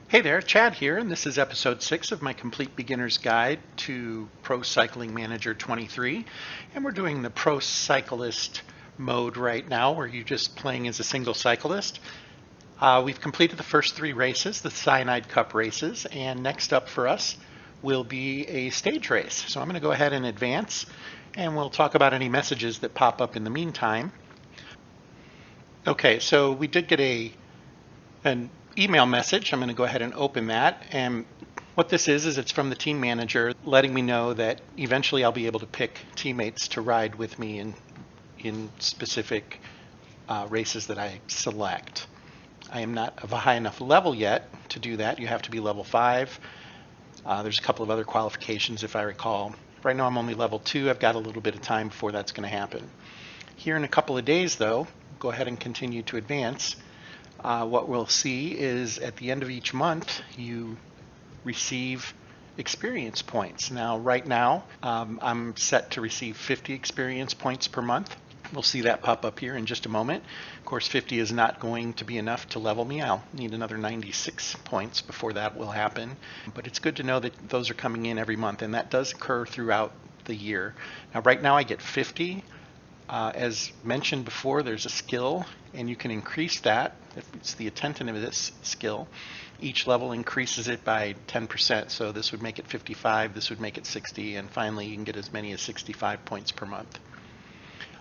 Hey there, Chad here, and this is episode 6 of my Complete Beginner's Guide to Pro Cycling Manager 23. And we're doing the Pro Cyclist mode right now, where you're just playing as a single cyclist. We've completed the first 3 races, the Cyanide Cup races, and next up for us will be a stage race. So I'm going to go ahead and advance, and we'll talk about any messages that pop up in the meantime. Okay, so we did get an email message. I'm going to go ahead and open that. And what this is it's from the team manager letting me know that eventually I'll be able to pick teammates to ride with me in specific races that I select. I am not of a high enough level yet to do that. You have to be level 5. There's a couple of other qualifications if I recall. Right now I'm only level 2. I've got a little bit of time before that's going to happen. Here in a couple of days though, go ahead and continue to advance. What we'll see is at the end of each month, you receive experience points. Now, right now, I'm set to receive 50 experience points per month. We'll see that pop up here in just a moment. Of course, 50 is not going to be enough to level me. I'll need another 96 points before that will happen. But it's good to know that those are coming in every month, and that does occur throughout the year. Now, right now, I get 50. As mentioned before, there's a skill, and you can increase that. If it's the attentiveness skill, each level increases it by 10%. So this would make it 55, this would make it 60, and finally you can get as many as 65 points per month.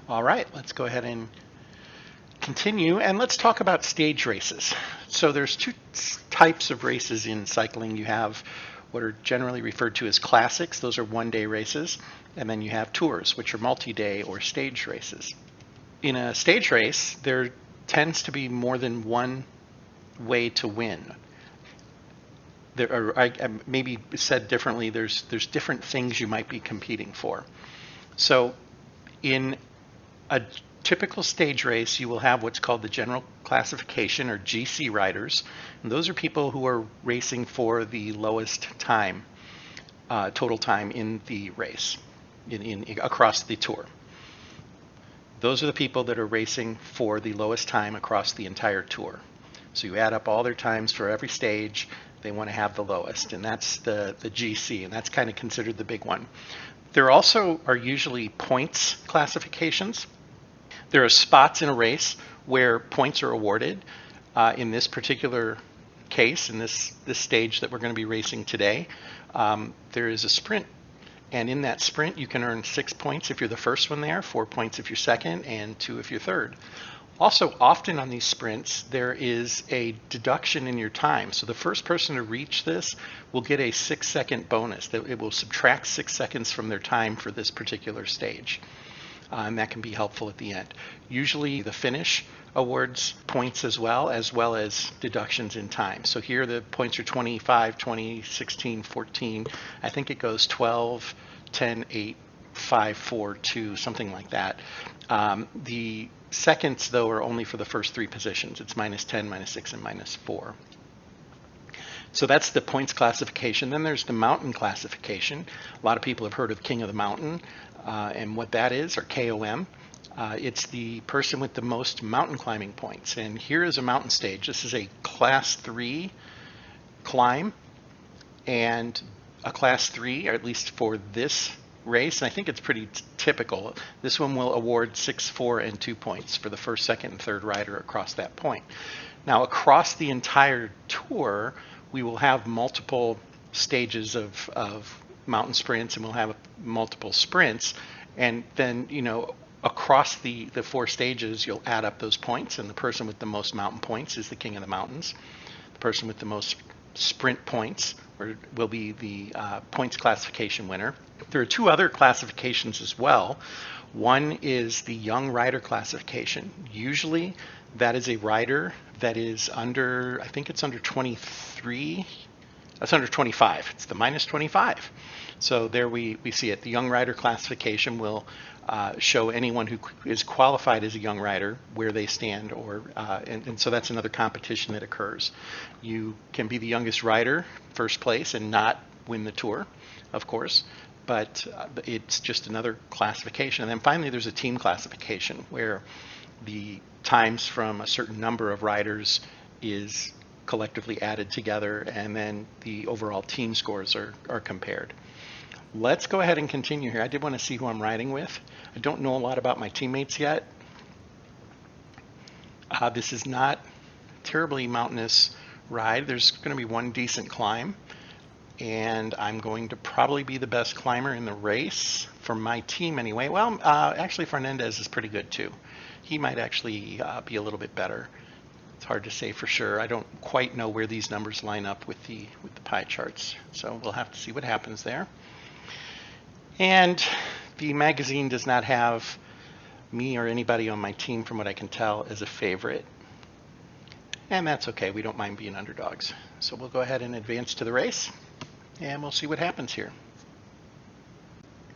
All right, let's go ahead and continue, and let's talk about stage races. So there's 2 types of races in cycling. You have what are generally referred to as classics. Those are one-day races. And then you have tours, which are multi-day or stage races. In a stage race, there tends to be more than one way to win. I maybe said differently, there's different things you might be competing for. So in a typical stage race, you will have what's called the general classification, or GC riders. And those are people who are racing for the lowest time, total time in the race, across the tour. Those are the people that are racing for the lowest time across the entire tour. So you add up all their times for every stage, they want to have the lowest, and that's the GC, and that's kind of considered the big one. There also are usually points classifications. There are spots in a race where points are awarded. In this particular case, in this stage that we're going to be racing today, there is a sprint. And in that sprint, you can earn 6 points if you're the first one there, 4 points if you're second, and 2 if you're third. Also, often on these sprints, there is a deduction in your time. So the first person to reach this will get a 6-second bonus. It will subtract 6 seconds from their time for this particular stage. And that can be helpful at the end. Usually the finish awards points as well as deductions in time. So here the points are 25, 20, 16, 14. I think it goes 12, 10, 8, 5, 4, 2, something like that. The seconds, though, are only for the first 3 positions. It's -10, -6, and -4. So that's the points classification. Then there's the mountain classification. A lot of people have heard of King of the Mountain, and what that is, or KOM. It's the person with the most mountain climbing points. And here is a mountain stage. This is a class 3 climb, and a class 3, or at least for this race, and I think it's pretty typical. This one will award 6, 4, and 2 points for the first, second, and third rider across that point. Now, across the entire tour, we will have multiple stages of mountain sprints, and we'll have multiple sprints. And then, across the 4 stages, you'll add up those points, and the person with the most mountain points is the king of the mountains. The person with the most sprint points will be the points classification winner. There are 2 other classifications as well. One is the young rider classification. Usually that is a rider that is under, I think it's under 23. That's under 25. It's the -25. So there we see it. The young rider classification will show anyone who is qualified as a young rider where they stand, and so that's another competition that occurs. You can be the youngest rider, first place, and not win the tour, of course, but it's just another classification. And then finally there's a team classification where the times from a certain number of riders is collectively added together, and then the overall team scores are compared. Let's go ahead and continue here. I did want to see who I'm riding with. I don't know a lot about my teammates yet. This is not a terribly mountainous ride. There's going to be one decent climb, and I'm going to probably be the best climber in the race for my team anyway. Well, actually Fernandez is pretty good too. He might actually be a little bit better. It's hard to say for sure. I don't quite know where these numbers line up with the pie charts, so we'll have to see what happens there. And the magazine does not have me or anybody on my team, from what I can tell, as a favorite. And that's okay. We don't mind being underdogs. So we'll go ahead and advance to the race, and we'll see what happens here.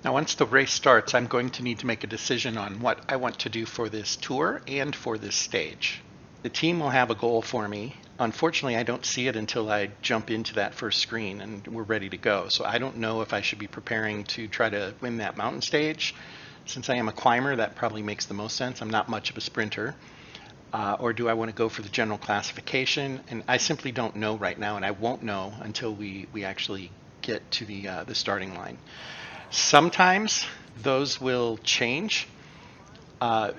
Now, once the race starts, I'm going to need to make a decision on what I want to do for this tour and for this stage. The team will have a goal for me. Unfortunately, I don't see it until I jump into that first screen and we're ready to go. So I don't know if I should be preparing to try to win that mountain stage. Since I am a climber, that probably makes the most sense. I'm not much of a sprinter. Or do I want to go for the general classification? And I simply don't know right now, and I won't know until we actually get to the starting line. Sometimes those will change. A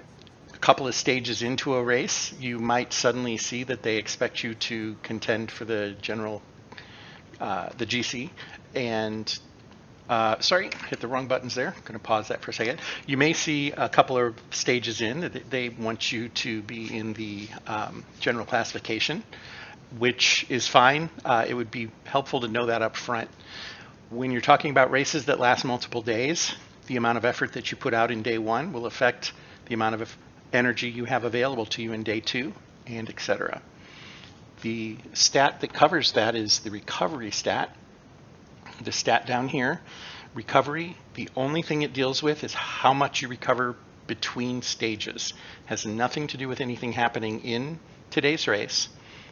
couple of stages into a race, you might suddenly see that they expect you to contend for the general, the GC, and sorry, hit the wrong buttons there. I'm going to pause that for a second. You may see a couple of stages in that they want you to be in the general classification, which is fine. It would be helpful to know that up front. When you're talking about races that last multiple days, the amount of effort that you put out in day one will affect the amount of energy you have available to you in day two, and etc. The stat that covers that is the recovery stat. The stat down here, recovery, the only thing it deals with is how much you recover between stages. It has nothing to do with anything happening in today's race.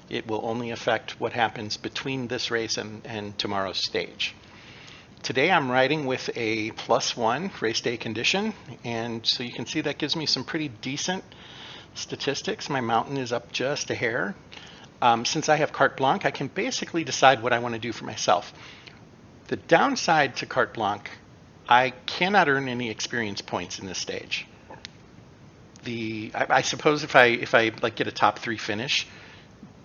It will only affect what happens between this race and tomorrow's stage. Today I'm riding with a +1 race day condition, and so you can see that gives me some pretty decent statistics. My mountain is up just a hair. Since I have carte blanche, I can basically decide what I want to do for myself. The downside to carte blanche, I cannot earn any experience points in this stage. I suppose if I like get a top 3 finish,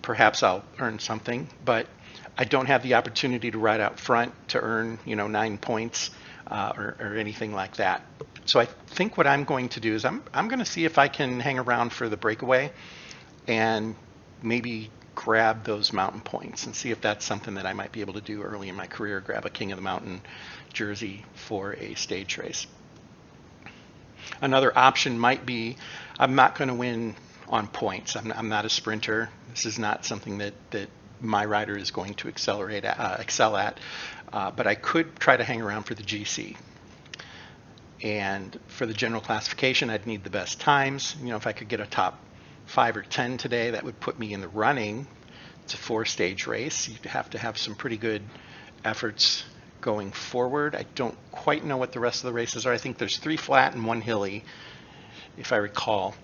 perhaps I'll earn something, but I don't have the opportunity to ride out front to earn 9 points or anything like that. So I think what I'm going to do is I'm going to see if I can hang around for the breakaway and maybe grab those mountain points and see if that's something that I might be able to do early in my career, grab a King of the Mountain jersey for a stage race. Another option might be I'm not going to win on points. I'm not a sprinter. This is not something that my rider is going to excel at, but I could try to hang around for the GC. And for the general classification, I'd need the best times. If I could get a top 5 or 10 today, that would put me in the running. It's a 4-stage race. You'd have to have some pretty good efforts going forward. I don't quite know what the rest of the races are. I think there's 3 flat and 1 hilly, if I recall.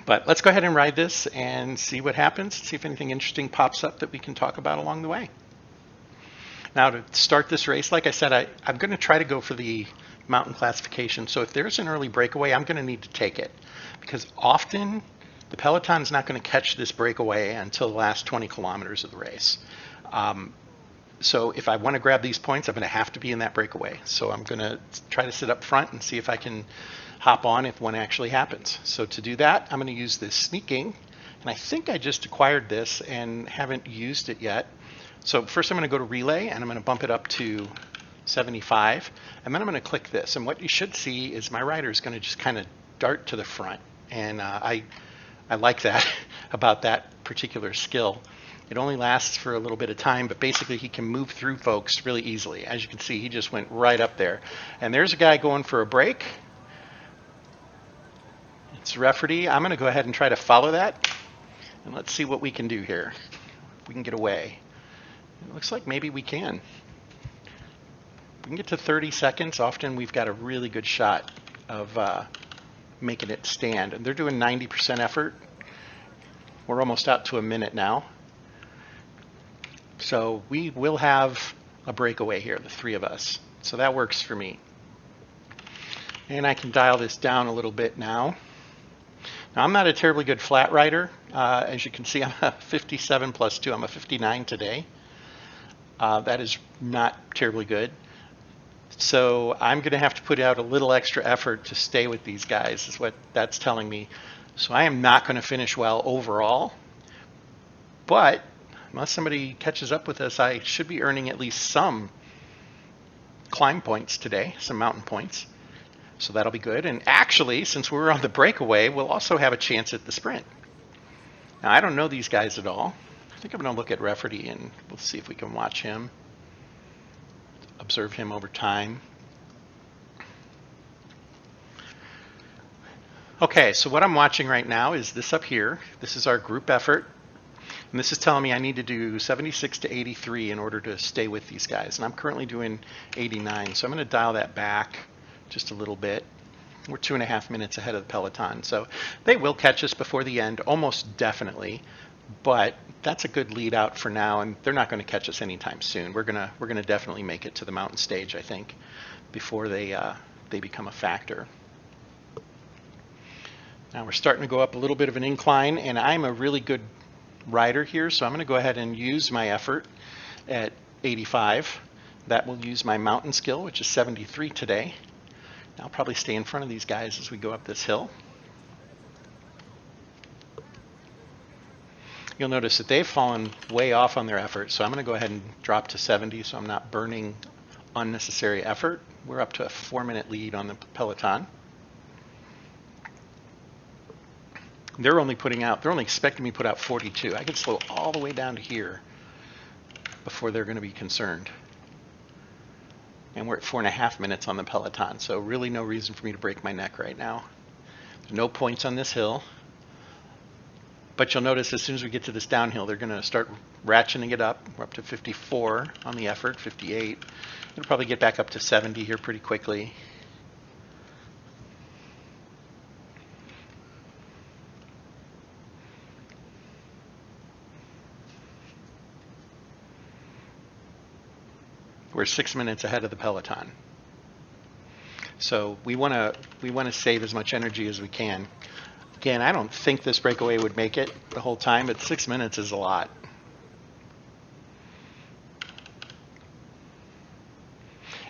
But let's go ahead and ride this and see what happens, see if anything interesting pops up that we can talk about along the way. Now, to start this race, like I said, I'm going to try to go for the mountain classification. So if there's an early breakaway, I'm going to need to take it, because often the Peloton's not going to catch this breakaway until the last 20 kilometers of the race. So if I want to grab these points, I'm going to have to be in that breakaway. So I'm going to try to sit up front and see if I can hop on if one actually happens. So to do that, I'm going to use this sneaking, and I think I just acquired this and haven't used it yet. So first I'm going to go to relay, and I'm going to bump it up to 75, and then I'm going to click this, and what you should see is my rider is going to just kind of dart to the front, and I like that about that particular skill. It only lasts for a little bit of time, but basically he can move through folks really easily. As you can see, he just went right up there, and there's a guy going for a break. It's Rafferty. I'm going to go ahead and try to follow that, and let's see what we can do here. If we can get away. It looks like maybe we can. If we can get to 30 seconds, often we've got a really good shot of making it stand. And they're doing 90% effort. We're almost out to a minute now. So we will have a breakaway here, the three of us. So that works for me. And I can dial this down a little bit now. Now I'm not a terribly good flat rider. As you can see, I'm a 57 plus 2. I'm a 59 today. That is not terribly good. So I'm going to have to put out a little extra effort to stay with these guys, is what that's telling me. So I am not going to finish well overall. But unless somebody catches up with us, I should be earning at least some climb points today, some mountain points. So that'll be good. And actually, since we're on the breakaway, we'll also have a chance at the sprint. Now, I don't know these guys at all. I think I'm going to look at Rafferty and we'll see if we can watch him, observe him over time. Okay, so what I'm watching right now is this up here. This is our group effort. And this is telling me I need to do 76 to 83 in order to stay with these guys. And I'm currently doing 89. So I'm going to dial that back just a little bit. We're 2.5 minutes ahead of the Peloton. So they will catch us before the end, almost definitely. But that's a good lead out for now, and they're not going to catch us anytime soon. We're gonna definitely make it to the mountain stage, I think, before they become a factor. Now we're starting to go up a little bit of an incline, and I'm a really good rider here, so I'm going to go ahead and use my effort at 85. That will use my mountain skill, which is 73 today. I'll probably stay in front of these guys as we go up this hill. You'll notice that they've fallen way off on their effort, so I'm going to go ahead and drop to 70 so I'm not burning unnecessary effort. We're up to a 4-minute lead on the Peloton. They're only expecting me to put out 42. I could slow all the way down to here before they're going to be concerned. And we're at 4.5 minutes on the Peloton, so really no reason for me to break my neck right now. There's no points on this hill. But you'll notice as soon as we get to this downhill, they're going to start ratcheting it up. We're up to 54 on the effort, 58. It'll probably get back up to 70 here pretty quickly. We're 6 minutes ahead of the Peloton. So we want to save as much energy as we can. Again, I don't think this breakaway would make it the whole time, but 6 minutes is a lot.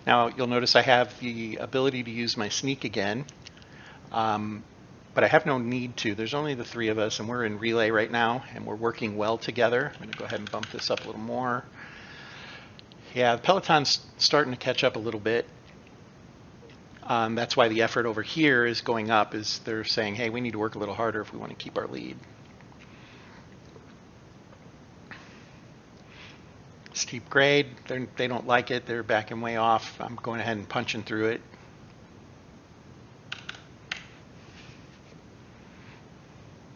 Now you'll notice I have the ability to use my sneak again, but I have no need to. There's only the three of us, and we're in relay right now, and we're working well together. I'm going to go ahead and bump this up a little more. Yeah, the Peloton's starting to catch up a little bit. That's why the effort over here is going up, is they're saying, hey, we need to work a little harder if we want to keep our lead. Steep grade, they don't like it. They're backing way off. I'm going ahead and punching through it.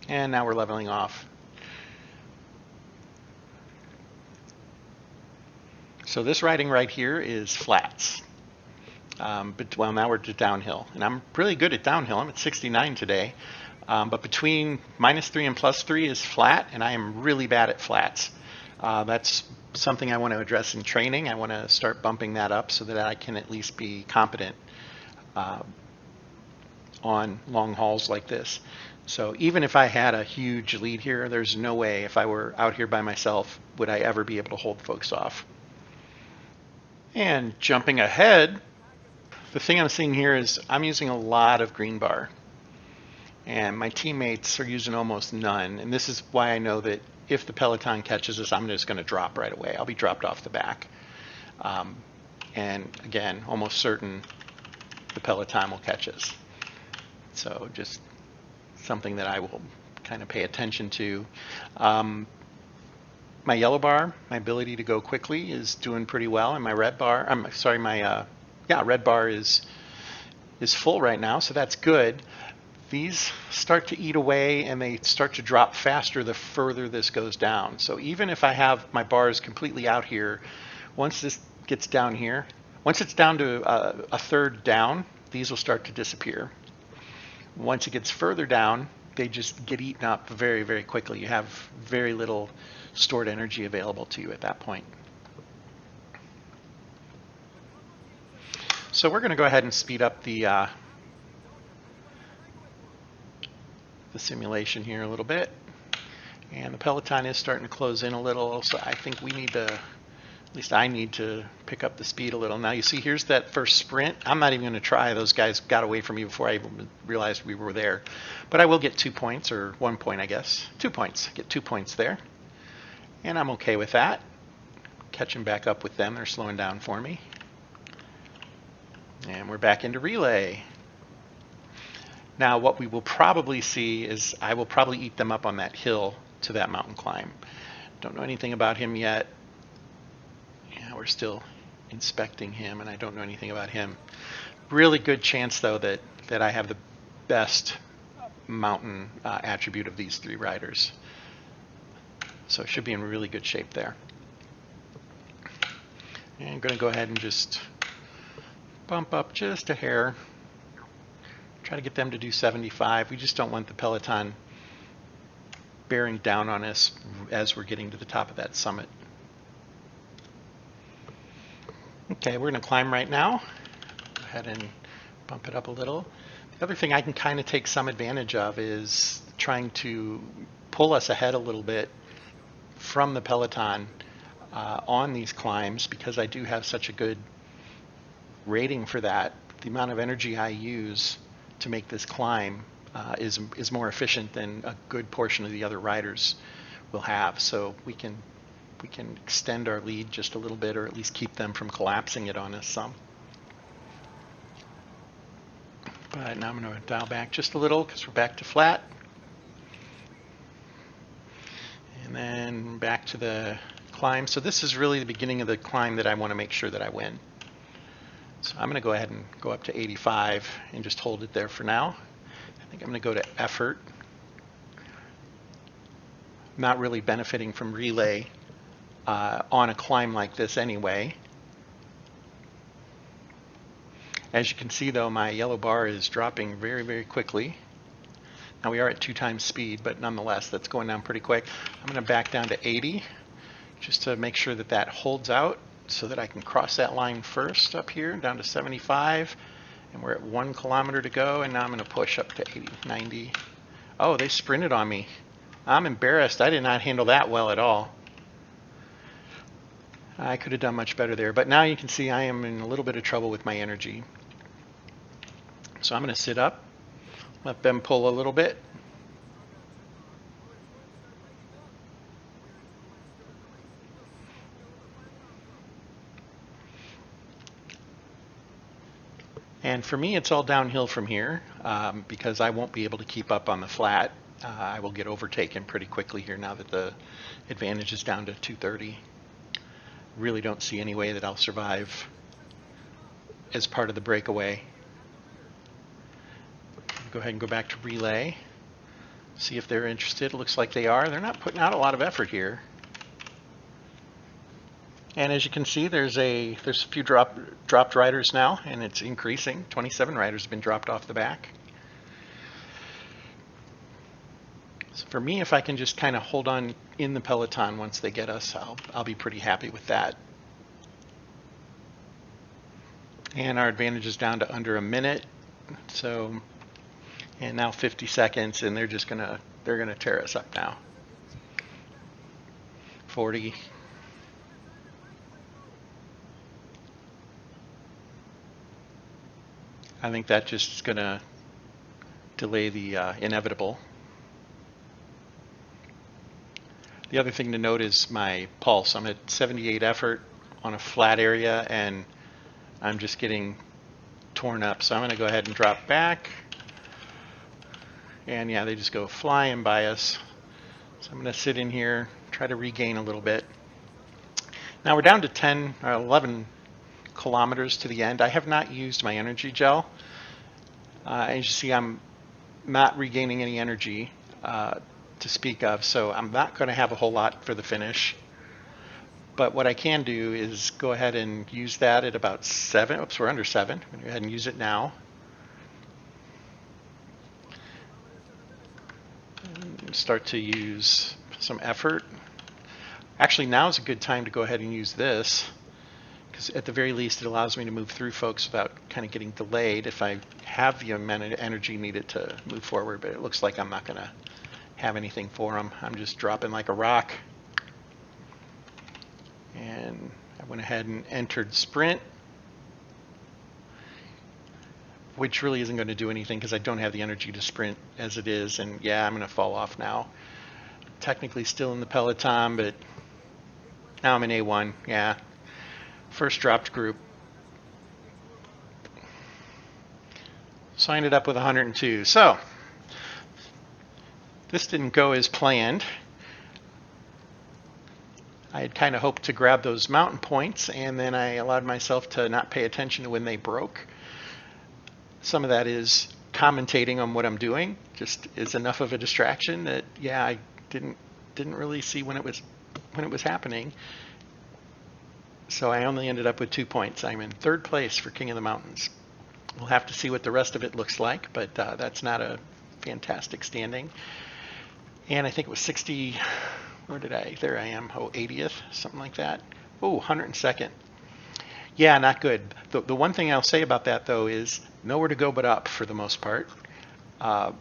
And now we're leveling off. So this riding right here is flats. But well, now we're to downhill, and I'm really good at downhill. I'm at 69 today, but between -3 and +3 is flat, and I am really bad at flats. That's something I want to address in training. I want to start bumping that up so that I can at least be competent on long hauls like this. So even if I had a huge lead here, there's no way if I were out here by myself would I ever be able to hold folks off. And jumping ahead, the thing I'm seeing here is I'm using a lot of green bar, and my teammates are using almost none. And this is why I know that if the Peloton catches us, I'm just going to drop right away. I'll be dropped off the back. And again, almost certain the Peloton will catch us. So just something that I will kind of pay attention to. My yellow bar, my ability to go quickly, is doing pretty well, and my red bar, red bar is full right now, so that's good. These start to eat away, and they start to drop faster the further this goes down. So even if I have my bars completely out here, once this gets down here, once it's down to a third down, these will start to disappear. Once it gets further down, they just get eaten up very, very quickly. You have very little stored energy available to you at that point. So we're going to go ahead and speed up the simulation here a little bit. And the Peloton is starting to close in a little, so I think we need to, at least I need to pick up the speed a little. Now you see here's that first sprint. I'm not even going to try. Those guys got away from me before I even realized we were there. But I will get 2 points, or 1 point I guess. 2 points. Get 2 points there. And I'm okay with that. Catching back up with them. They're slowing down for me. And we're back into relay. Now what we will probably see is I will probably eat them up on that hill to that mountain climb. Don't know anything about him yet. Yeah, we're still inspecting him, and I don't know anything about him. Really good chance though that I have the best mountain attribute of these 3 riders. So it should be in really good shape there. And I'm going to go ahead and just bump up just a hair. Try to get them to do 75. We just don't want the Peloton bearing down on us as we're getting to the top of that summit. Okay, we're going to climb right now. Go ahead and bump it up a little. The other thing I can kind of take some advantage of is trying to pull us ahead a little bit from the Peloton on these climbs, because I do have such a good rating for that. The amount of energy I use to make this climb is more efficient than a good portion of the other riders will have. So we can extend our lead just a little bit, or at least keep them from collapsing it on us some. But now I'm going to dial back just a little because we're back to flat. And then back to the climb. So this is really the beginning of the climb that I want to make sure that I win. So I'm going to go ahead and go up to 85 and just hold it there for now. I think I'm going to go to effort. Not really benefiting from relay on a climb like this anyway. As you can see though, my yellow bar is dropping very, very quickly. Now we are at 2 times speed, but nonetheless that's going down pretty quick. I'm going to back down to 80 just to make sure that that holds out, so that I can cross that line first up here down to 75, and we're at 1 kilometer to go, and now I'm going to push up to 80, 90. Oh, they sprinted on me. I'm embarrassed. I did not handle that well at all. I could have done much better there, but now you can see I am in a little bit of trouble with my energy. So I'm going to sit up, let them pull a little bit. And for me, it's all downhill from here because I won't be able to keep up on the flat. I will get overtaken pretty quickly here now that the advantage is down to 230. Really don't see any way that I'll survive as part of the breakaway. Go ahead and go back to relay. See if they're interested. It looks like they are. They're not putting out a lot of effort here. And as you can see, there's a few dropped riders now, and it's increasing. 27 riders have been dropped off the back. So for me, if I can just kind of hold on in the Peloton once they get us, I'll be pretty happy with that. And our advantage is down to under a minute. So, and now 50 seconds, and they're gonna tear us up now. 40. I think that just is going to delay the inevitable. The other thing to note is my pulse. I'm at 78 effort on a flat area, and I'm just getting torn up. So I'm going to go ahead and drop back. And yeah, they just go flying by us. So I'm going to sit in here, try to regain a little bit. Now we're down to 10 or 11 kilometers to the end. I have not used my energy gel. As you see, I'm not regaining any energy to speak of, so I'm not going to have a whole lot for the finish. But what I can do is go ahead and use that at about 7. Oops, we're under 7. I'm going to go ahead and use it now. start to use some effort. Actually, now is a good time to go ahead and use this, because at the very least it allows me to move through folks without kind of getting delayed if I have the amount of energy needed to move forward. But it looks like I'm not going to have anything for them. I'm just dropping like a rock. And I went ahead and entered sprint, which really isn't going to do anything because I don't have the energy to sprint as it is. And yeah, I'm going to fall off now. Technically still in the Peloton, but now I'm in A1. Yeah, first dropped group. So I ended up with 102. So this didn't go as planned. I had kind of hoped to grab those mountain points, and then I allowed myself to not pay attention to when they broke. Some of that is commentating on what I'm doing, just is enough of a distraction that, yeah, I didn't really see when it was happening. So I only ended up with 2 points. I'm in third place for King of the Mountains. We'll have to see what the rest of it looks like, but that's not a fantastic standing. And I think it was 60, where did I, there I am, 80th, something like that. Oh, 102nd. Yeah, not good. The one thing I'll say about that, though, is nowhere to go but up for the most part. A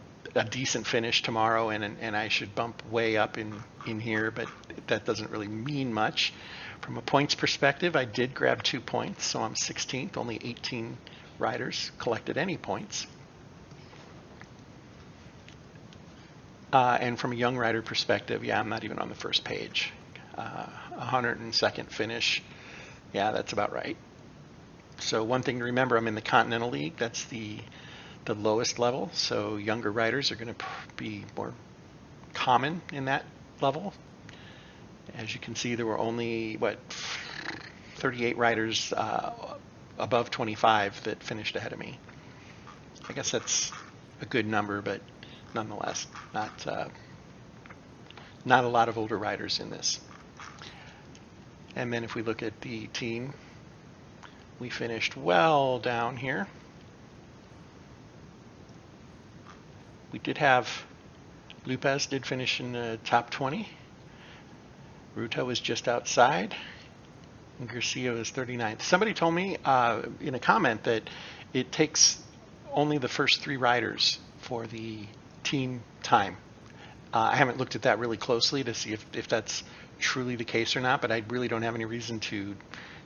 decent finish tomorrow, and I should bump way up in here, but that doesn't really mean much. From a points perspective, I did grab 2 points, so I'm 16th. Only 18 riders collected any points. And from a young rider perspective, yeah, I'm not even on the first page. 102nd finish. Yeah, that's about right. So one thing to remember, I'm in the Continental League. That's the lowest level. So younger riders are going to be more common in that level. As you can see, there were only, 38 riders above 25 that finished ahead of me. I guess that's a good number, but nonetheless, not a lot of older riders in this. And then if we look at the team, we finished well down here. We did have, Lopez did finish in the top 20. Ruta was just outside. And Garcia was 39th. Somebody told me in a comment that it takes only the first 3 riders for the team time. I haven't looked at that really closely to see if that's truly the case or not, but I really don't have any reason to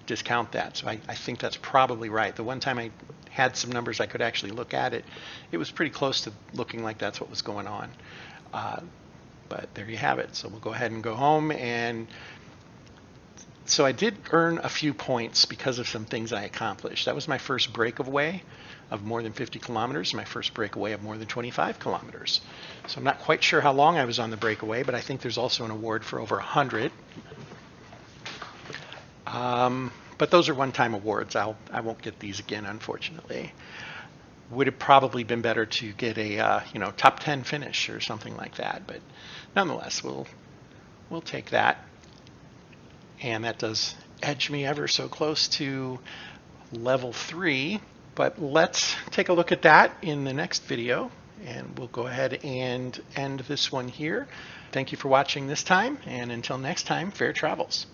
discount that. So I think that's probably right. The one time I had some numbers I could actually look at it, it was pretty close to looking like that's what was going on. But there you have it. So we'll go ahead and go home. And so I did earn a few points because of some things I accomplished. That was my first breakaway of more than 50 kilometers, my first breakaway of more than 25 kilometers. So I'm not quite sure how long I was on the breakaway, but I think there's also an award for over 100. But those are one-time awards. I won't get these again, unfortunately. Would have probably been better to get a top 10 finish or something like that, but nonetheless, we'll take that. And that does edge me ever so close to level 3. But let's take a look at that in the next video, and we'll go ahead and end this one here. Thank you for watching this time, and until next time, fair travels.